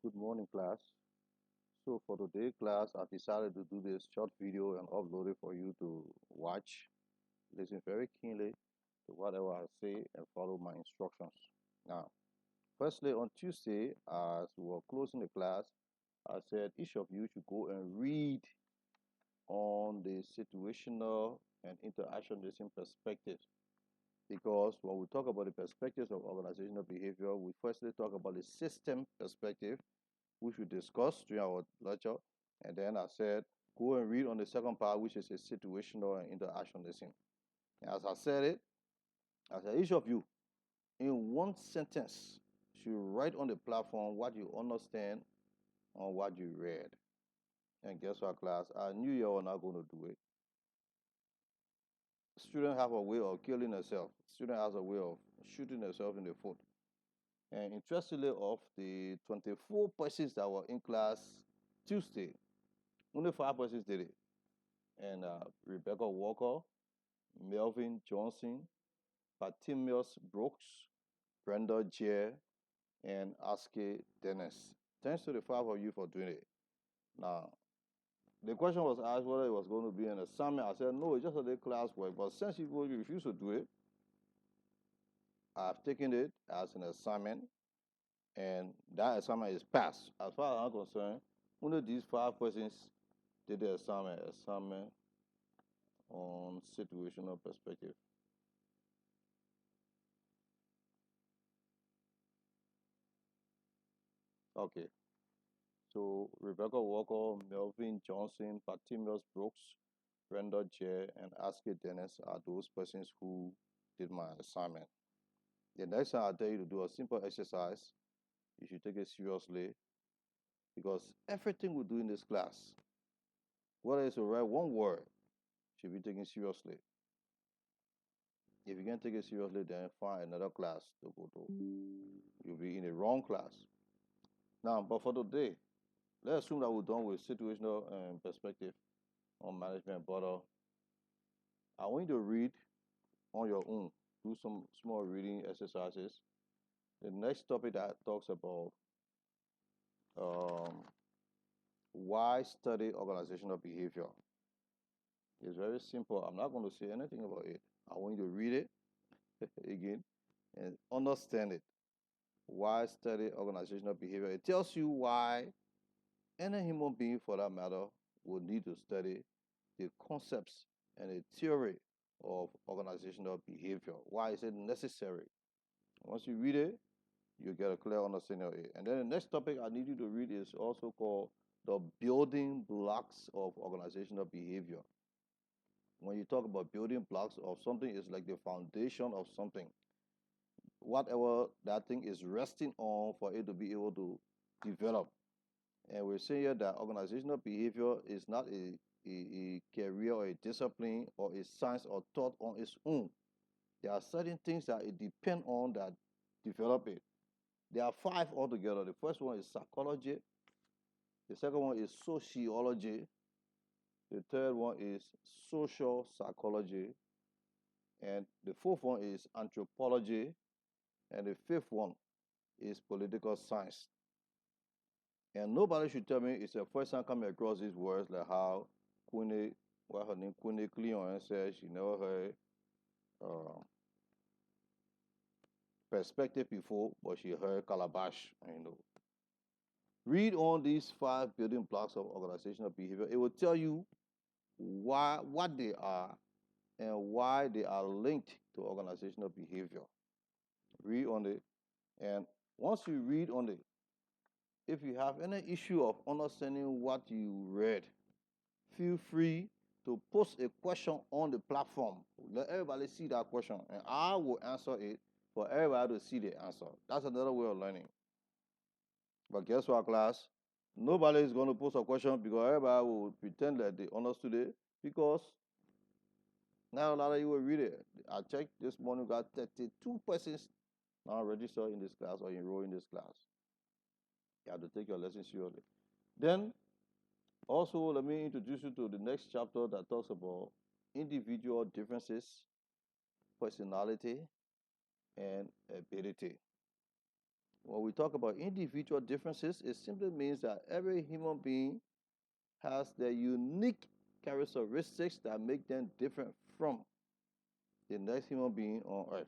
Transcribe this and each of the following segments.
Good morning, class. So for today class, I decided to do this short video and upload it for you to watch. Listen very keenly to whatever I say and follow my instructions. Now, firstly, on Tuesday, as we were closing the class, I said each of you should go and read on the situational and interactionism perspective. Because when we talk about the perspectives of organizational behavior, we firstly talk about the system perspective, which we discussed during our lecture. And then I said, go and read on the second part, which is a situational and interactionism. And as I said it, I said, each of you, in one sentence, should write on the platform what you understand on what you read. And guess what, class? I knew you were not going to do it. Students have a way of killing themselves. Student has a way of shooting themselves in the foot. And interestingly, of the 24 persons that were in class Tuesday, only 5 persons did it. And Rebecca Walker, Melvin Johnson, Patimius Brooks, Brenda Jere, and Aske Dennis. Thanks to the 5 of you for doing it. Now, the question was asked whether it was going to be an assignment. I said, no, it's just a little class work. But since you refuse to do it, I've taken it as an assignment, and that assignment is passed. As far as I'm concerned, only these 5 persons did the assignment on situational perspective. Okay. So Rebecca Walker, Melvin Johnson, Patimius Brooks, Brenda Jere, and Aske Dennis are those persons who did my assignment. The next time I tell you to do a simple exercise, you should take it seriously because everything we do in this class, whether it's to write one word, should be taken seriously. If you can't take it seriously, then find another class to go to. You'll be in the wrong class. Now, but for today, let's assume that we're done with situational perspective on management. But I want you to read on your own. Do some small reading exercises. The next topic that talks about why study organizational behavior. It's very simple. I'm not going to say anything about it. I want you to read it again and understand it. Why study organizational behavior? It tells you why any human being, for that matter, would need to study the concepts and the theory of organizational behavior. Why is it necessary? Once you read it, you get a clear understanding of it. And then the next topic I need you to read is also called the building blocks of organizational behavior. When you talk about building blocks of something, it's like the foundation of something. Whatever that thing is resting on for it to be able to develop. And we're saying here that organizational behavior is not a career or a discipline or a science or thought on its own. There are certain things that it depends on that develop it. There are 5 altogether. The first one is psychology. The second one is sociology. The third one is social psychology. And the fourth one is anthropology. And the fifth one is political science. And nobody should tell me it's the first time coming across these words, like how Queenie, what her name, Queenie Cleon says she never heard perspective before, but she heard calabash, Read on these 5 building blocks of organizational behavior. It will tell you what they are and why they are linked to organizational behavior. Read on it. And once you read on it, if you have any issue of understanding what you read, feel free to post a question on the platform. Let everybody see that question, and I will answer it for everybody to see the answer. That's another way of learning. But guess what, class? Nobody is going to post a question because everybody will pretend that they understood it because not a lot of you will read it. I checked this morning, got 32 persons now registered in this class or enrolled in this class. You have to take your lesson seriously. Then, also, let me introduce you to the next chapter that talks about individual differences, personality, and ability. when we talk about individual differences, it simply means that every human being has their unique characteristics that make them different from the next human being on earth.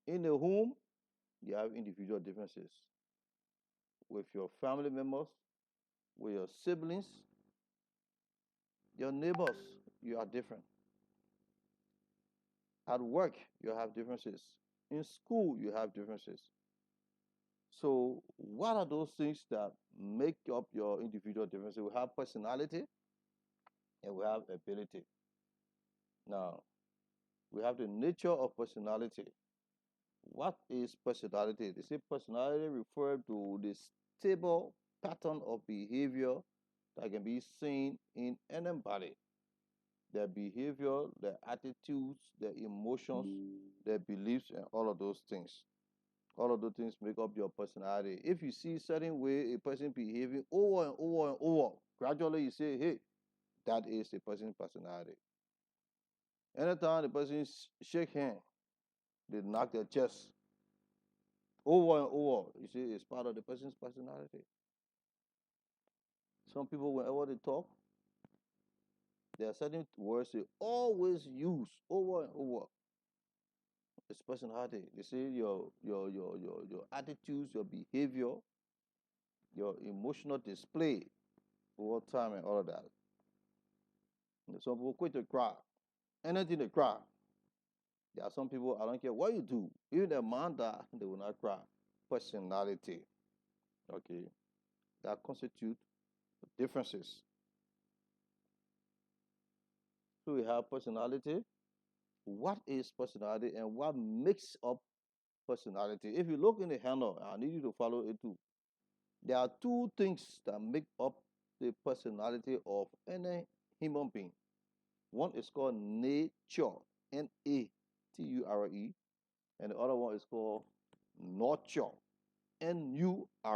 In the home, you have individual differences with your family members, with your siblings, your neighbors. You are different. At work, you have differences. In school, you have differences. So, what are those things that make up your individual differences? We have personality and we have ability. Now, we have the nature of personality. What is personality? They say personality refers to the stable pattern of behavior that can be seen in anybody. Their behavior, their attitudes, their emotions, their beliefs, and all of those things. All of those things make up your personality. If you see certain way a person behaving over and over and over, gradually you say, hey, that is a person's personality. Anytime the person shake hand, they knock their chest over and over, you see, it's part of the person's personality. Some people, whenever they talk, there are certain words they always use over and over. It's personality. They say your attitudes, your behavior, your emotional display over time and all of that. And some people quit to cry. Anything they cry. There are some people, I don't care what you do. Even the man that they will not cry. Personality. Okay. That constitute differences. So we have personality. What is personality and what makes up personality? If you look in the handle, I need you to follow it too. There are two things that make up the personality of any human being. One is called nature, Nature, and the other one is called nurture, Nurture.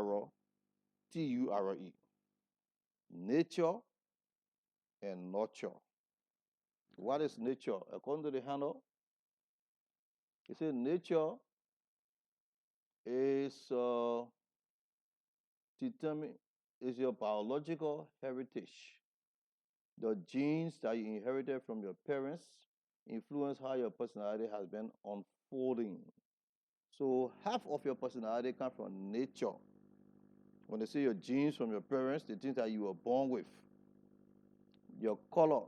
Nature and nurture. What is nature? According to the handle, it says nature is determine is your biological heritage. The genes that you inherited from your parents influence how your personality has been unfolding. So half of your personality comes from nature. When they say your genes from your parents, the things that you were born with, your color,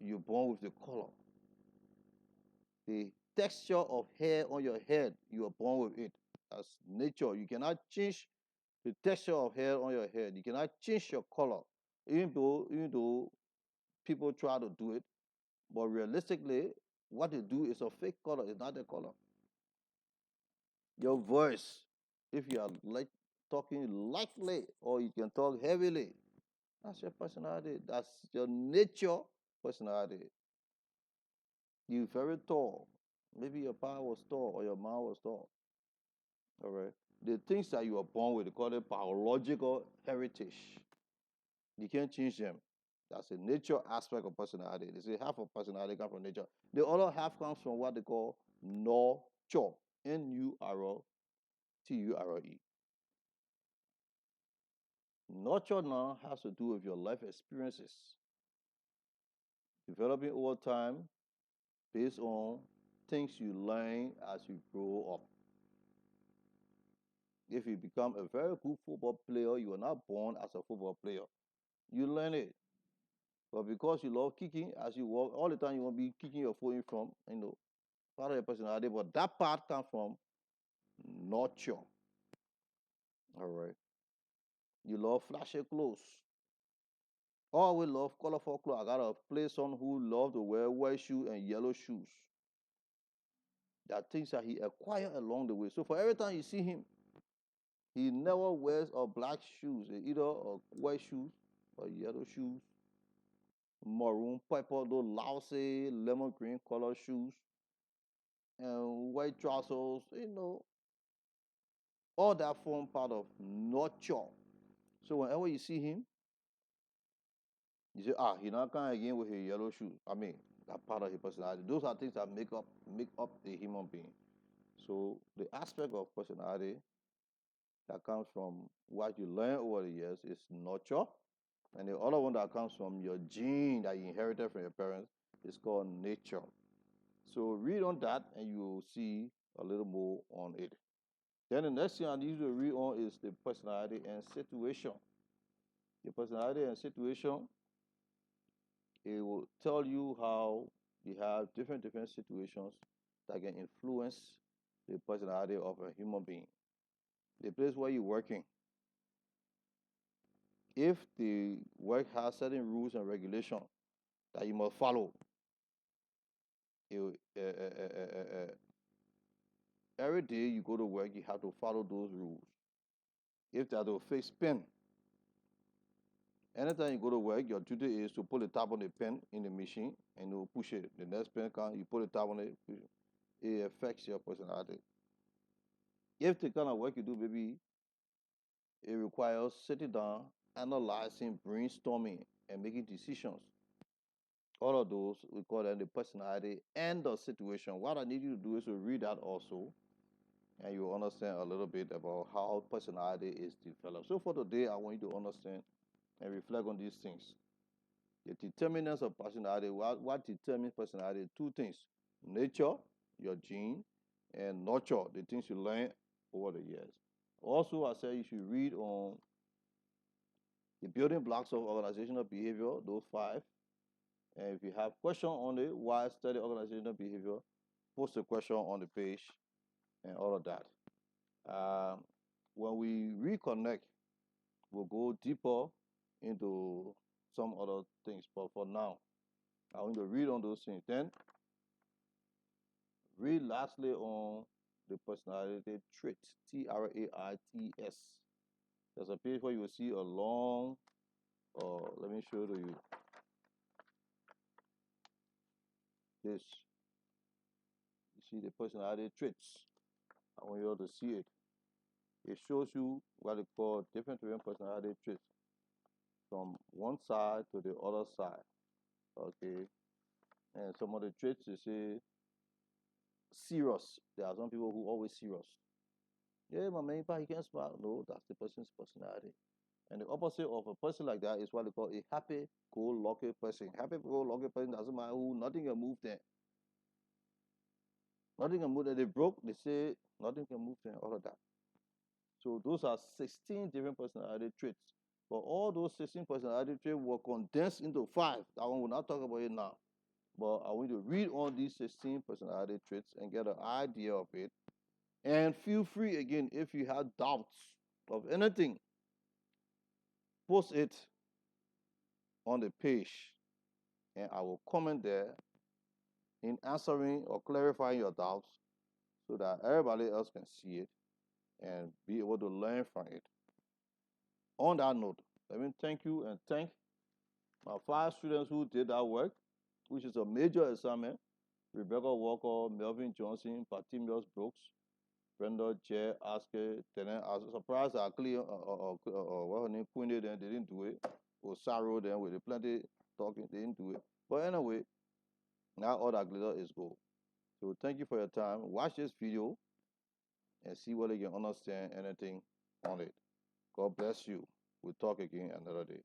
you're born with the color. The texture of hair on your head, you are born with it. That's nature. You cannot change the texture of hair on your head. You cannot change your color, even though people try to do it. But realistically, what they do is a fake color. It's not the color. Your voice, if you are like talking lightly or you can talk heavily, that's your personality. That's your nature personality. You're very tall. Maybe your father was tall or your mom was tall. All right. The things that you are born with, they call it biological heritage. You can't change them. That's a nature aspect of personality. They say half of personality comes from nature. The other half comes from what they call nurture. Nurture. Nurture now has to do with your life experiences, developing over time based on things you learn as you grow up. If you become a very good football player, you are not born as a football player. You learn it. But because you love kicking, as you walk, all the time you want to be kicking your foot in from, part of your personality. But that part comes from nurture. All right. You love flashy clothes. Always love colorful clothes. I got to play someone who loves to wear white shoes and yellow shoes. There are things that he acquired along the way. So for every time you see him, he never wears a black shoes, either a white shoes or yellow shoes, maroon, purple, those lousy lemon green color shoes, and white trousers, all that form part of nurture. So whenever you see him, you say, he not coming again with his yellow shoes. I mean, that part of his personality. Those are things that make up a human being. So the aspect of personality that comes from what you learn over the years is nurture. And the other one that comes from your gene that you inherited from your parents is called nature. So read on that and you'll see a little more on it. Then the next thing I need you to read on is the personality and situation. The personality and situation, it will tell you how you have different situations that can influence the personality of a human being. The place where you're working, if the work has certain rules and regulations that you must follow, you, every day you go to work, you have to follow those rules. If there's a fixed pen, anytime you go to work, your duty is to put the tap on the pen in the machine and you push it. The next pen comes, you put the tap on it, push it. It affects your personality. If the kind of work you do, maybe it requires sitting down, analyzing, brainstorming, and making decisions. All of those, we call them the personality and the situation. What I need you to do is to read that also, and you'll understand a little bit about how personality is developed. So for today, I want you to understand and reflect on these things. The determinants of personality, what determines personality? Two things: nature, your gene, and nurture, the things you learn over the years. Also, I said you should read on the building blocks of organizational behavior, those 5. And if you have questions on it, why study organizational behavior, post a question on the page and all of that. When we reconnect, we'll go deeper into some other things. But for now, I want to read on those things. Then read lastly on the personality traits, TRAITS. There's a page where you will see a long, let me show it to you. This, you see the personality traits. I want you all to see it. It shows you what they call different personality traits from one side to the other side. Okay. And some of the traits they say serious. There are some people who are always serious. Yeah, my man, he can smile. No, that's the person's personality. And the opposite of a person like that is what they call a happy-go-lucky person. Happy-go-lucky person doesn't matter who, nothing can move them. Nothing can move them. They broke, they say nothing can move them, all of that. So those are 16 different personality traits. But all those 16 personality traits were condensed into 5. I will not talk about it now. But I want you to read all these 16 personality traits and get an idea of it. And feel free, again, if you have doubts of anything, post it on the page. And I will comment there in answering or clarifying your doubts so that everybody else can see it and be able to learn from it. On that note, let me thank you and thank my 5 students who did that work, which is a major assignment. Rebecca Walker, Melvin Johnson, Patimius Brooks, Brenda J. Aske, Tenen. I was surprised that what her name, Queenie, then they didn't do it. Or Sarah, then with the plenty talking, they didn't do it. But anyway, now all that glitter is gold. So thank you for your time. Watch this video and see whether you can understand anything on it. God bless you. We'll talk again another day.